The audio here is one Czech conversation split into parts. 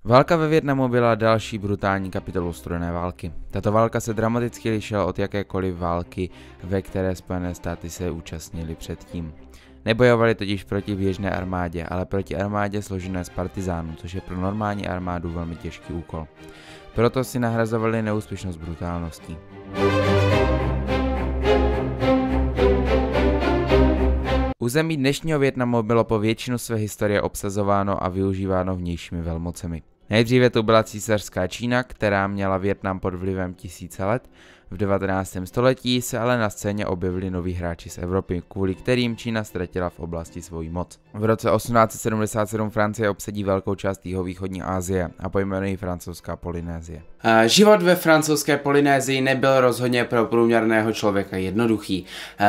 Válka ve Vietnamu byla další brutální kapitolou studené války. Tato válka se dramaticky lišila od jakékoliv války, ve které Spojené státy se účastnili předtím. Nebojovali totiž proti běžné armádě, ale proti armádě složené z partizánů, což je pro normální armádu velmi těžký úkol. Proto si nahrazovali neúspěšnost brutálností. Území dnešního Vietnamu bylo po většinu své historie obsazováno a využíváno vnějšími velmocemi. Nejdříve to byla císařská Čína, která měla Vietnam pod vlivem tisíce let. V 19. století se ale na scéně objevili noví hráči z Evropy, kvůli kterým Čína ztratila v oblasti svoji moc. V roce 1877 Francie obsadí velkou část jihovýchodní Asie a pojmenuje ji francouzská Polynésie. Život ve francouzské Polynésii nebyl rozhodně pro průměrného člověka jednoduchý.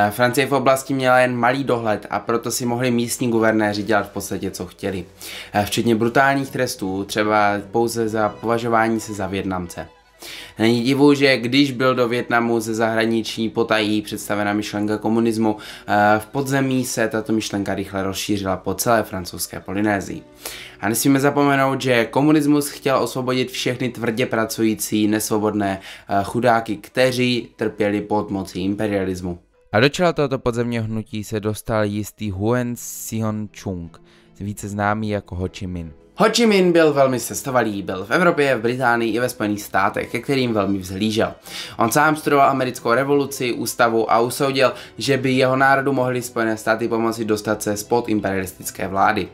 Francie v oblasti měla jen malý dohled a proto si mohli místní guvernéři dělat v podstatě co chtěli. Včetně brutálních trestů, třeba pouze za považování se za Vietnamce. Není divu, že když byl do Vietnamu ze zahraničí potají představena myšlenka komunismu, v podzemí se tato myšlenka rychle rozšířila po celé francouzské Polynésii. A nesmíme zapomenout, že komunismus chtěl osvobodit všechny tvrdě pracující, nesvobodné chudáky, kteří trpěli pod mocí imperialismu. A do čela tohoto podzemního hnutí se dostal jistý Nguyen Xuan Chung, více známý jako Ho Chi Minh. Ho Chi Minh byl velmi cestovalý, byl v Evropě, v Británii i ve Spojených státech, ke kterým velmi vzhlížel. On sám studoval americkou revoluci, ústavu a usoudil, že by jeho národu mohly Spojené státy pomoci dostat se spod imperialistické vlády.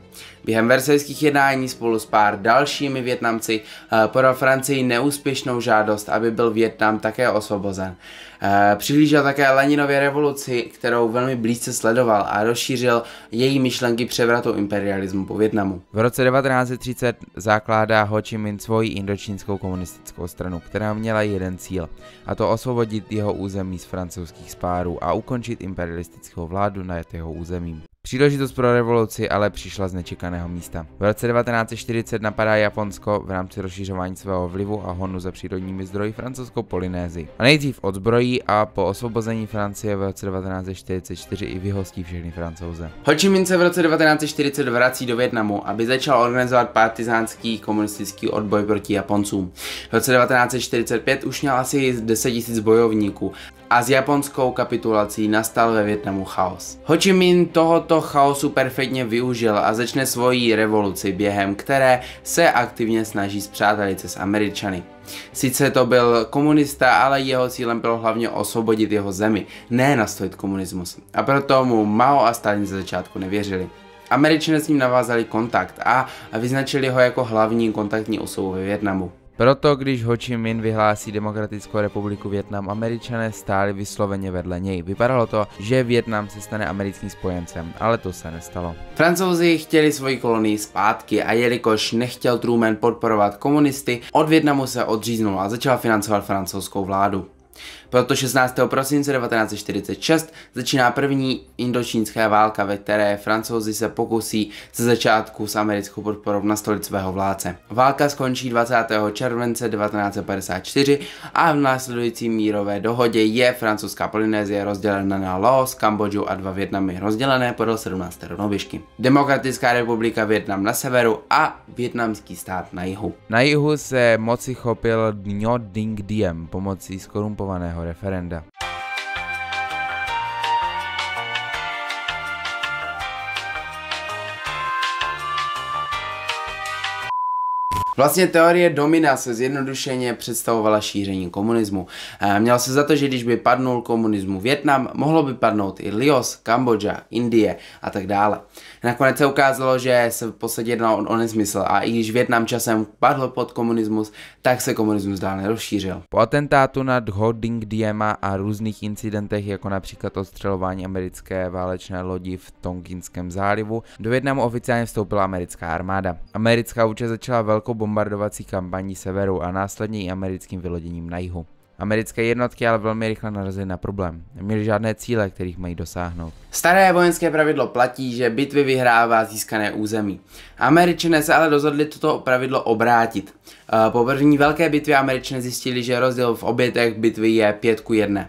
Během versajských jednání spolu s pár dalšími Vietnamci podal Francii neúspěšnou žádost, aby byl Vietnam také osvobozen. Přihlížel také Leninově revoluci, kterou velmi blízce sledoval a rozšířil její myšlenky převratu imperialismu po Vietnamu. V roce 1930 zakládá Ho Chi Minh svoji indočínskou komunistickou stranu, která měla jeden cíl, a to osvobodit jeho území z francouzských spárů a ukončit imperialistickou vládu nad jeho územím. Příležitost pro revoluci ale přišla z nečekaného místa. V roce 1940 napadá Japonsko v rámci rozšiřování svého vlivu a honu za přírodními zdroji francouzskou Polynésii. A nejdřív odzbrojí a po osvobození Francie v roce 1944 i vyhostí všechny Francouze. Ho Chi Minh se v roce 1940 vrací do Vietnamu, aby začal organizovat partizánský komunistický odboj proti Japoncům. V roce 1945 už měl asi 10 000 bojovníků a s japonskou kapitulací nastal ve Vietnamu chaos. Ho Chi Minh tohoto chaosu perfektně využil a začne svoji revoluci, během které se aktivně snaží spřátelit se s Američany. Sice to byl komunista, ale jeho cílem bylo hlavně osvobodit jeho zemi, ne nastolit komunismus. A proto mu Mao a Stalin ze začátku nevěřili. Američané s ním navázali kontakt a vyznačili ho jako hlavní kontaktní osobu ve Vietnamu. Proto, když Ho Chi Minh vyhlásí Demokratickou republiku Vietnam, Američané stáli vysloveně vedle něj. Vypadalo to, že Vietnam se stane americkým spojencem, ale to se nestalo. Francouzi chtěli svoji kolonii zpátky a jelikož nechtěl Truman podporovat komunisty, od Vietnamu se odříznul a začal financovat francouzskou vládu. Proto 16. prosince 1946 začíná první indočínská válka, ve které Francouzi se pokusí ze začátku s americkou podporou nastolit svého vládce. Válka skončí 20. července 1954 a v následující mírové dohodě je francouzská Polynésie rozdělena na Laos, Kambodžu a 2 Vietnamy rozdělené podél 17. rovnověžky. Demokratická republika Vietnam na severu a vietnamský stát na jihu. Na jihu se moci chopil Ngo Dinh Diem pomocí skorumpovaného referenda. Vlastně teorie domina se zjednodušeně představovala šíření komunismu. Mělo se za to, že když by padnul komunismu Vietnam, mohlo by padnout i Laos, Kambodža, Indie a tak dále. Nakonec se ukázalo, že se v podstatě jednalo o nesmysl a i když Vietnam časem padl pod komunismus, tak se komunismus dál nerozšířil. Po atentátu na Ngo Dinh Diema a různých incidentech, jako například odstřelování americké válečné lodi v Tonkinském zálivu, do Vietnamu oficiálně vstoupila americká armáda. Americká účast začala velkou bombardovací kampaní severu a následně i americkým vyloděním na jihu. Americké jednotky ale velmi rychle narazily na problém. Neměly žádné cíle, kterých mají dosáhnout. Staré vojenské pravidlo platí, že bitvy vyhrává získané území. Američané se ale rozhodli toto pravidlo obrátit. Po první velké bitvě Američané zjistili, že rozdíl v obětech bitvy je 5:1.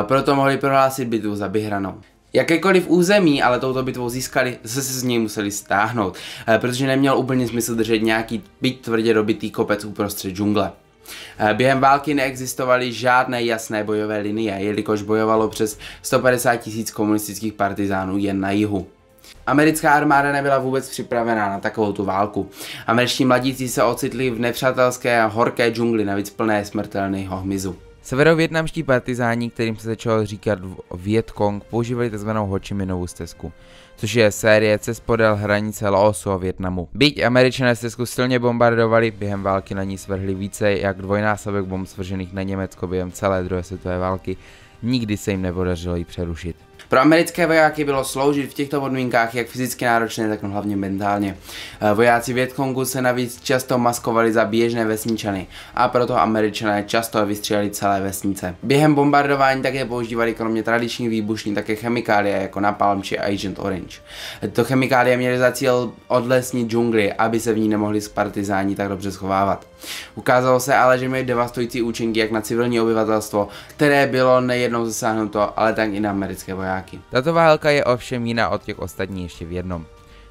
Proto mohli prohlásit bitvu za vyhranou. Jakékoliv území, ale touto bitvou získali, zase se z něj museli stáhnout, protože neměl úplně smysl držet nějaký byť tvrdě dobitý kopec uprostřed džungle. Během války neexistovaly žádné jasné bojové linie, jelikož bojovalo přes 150 000 komunistických partizánů jen na jihu. Americká armáda nebyla vůbec připravená na takovou tu válku. Američtí mladíci se ocitli v nepřátelské a horké džungli, navíc plné smrtelného hmyzu. Severovietnamští partizáni, kterým se začalo říkat Viet Cong, používali tzv. Ho Chi Minhovu stezku, což je série cest podél hranice Laosu a Vietnamu. Byť Američané stezku silně bombardovali, během války na ní svrhli více jak dvojnásobek bomb svržených na Německo během celé druhé světové války, nikdy se jim nepodařilo ji přerušit. Pro americké vojáky bylo sloužit v těchto podmínkách jak fyzicky náročné, tak hlavně mentálně. Vojáci Vietkongu se navíc často maskovali za běžné vesničany a proto Američané často vystříleli celé vesnice. Během bombardování také používali kromě tradičních výbušnin také chemikálie jako napalm či Agent Orange. To chemikálie měly za cíl odlesnit džungli, aby se v ní nemohli partizáni tak dobře schovávat. Ukázalo se ale, že mají devastující účinky jak na civilní obyvatelstvo, které bylo nejednou zasáhnuto, ale tak i na americké vojáky. Tato válka je ovšem jiná od těch ostatních ještě v jednom.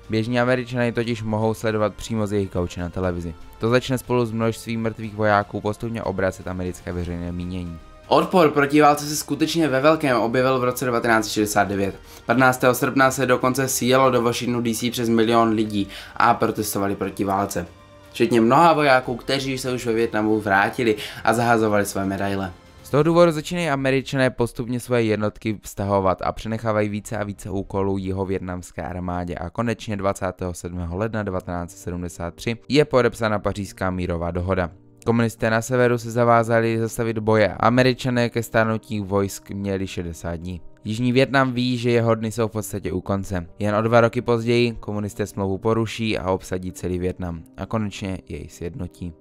Běžní Američané totiž mohou sledovat přímo z jejich gauče na televizi. To začne spolu s množstvím mrtvých vojáků postupně obracet americké veřejné mínění. Odpor proti válce se skutečně ve velkém objevil v roce 1969. 15. srpna se dokonce sjelo do Washingtonu DC přes 1 milion lidí a protestovali proti válce. Včetně mnoha vojáků, kteří se už ve Vietnamu vrátili a zahazovali své medaile. Z toho důvodu začínají Američané postupně svoje jednotky vztahovat a přenechávají více a více úkolů jihovietnamské armádě a konečně 27. ledna 1973 je podepsána Pařížská mírová dohoda. Komunisté na severu se zavázali zastavit boje, Američané ke stárnutí vojsk měli 60 dní. Jižní Vietnam ví, že jeho dny jsou v podstatě u konce. Jen o 2 roky později komunisté smlouvu poruší a obsadí celý Vietnam a konečně jej sjednotí.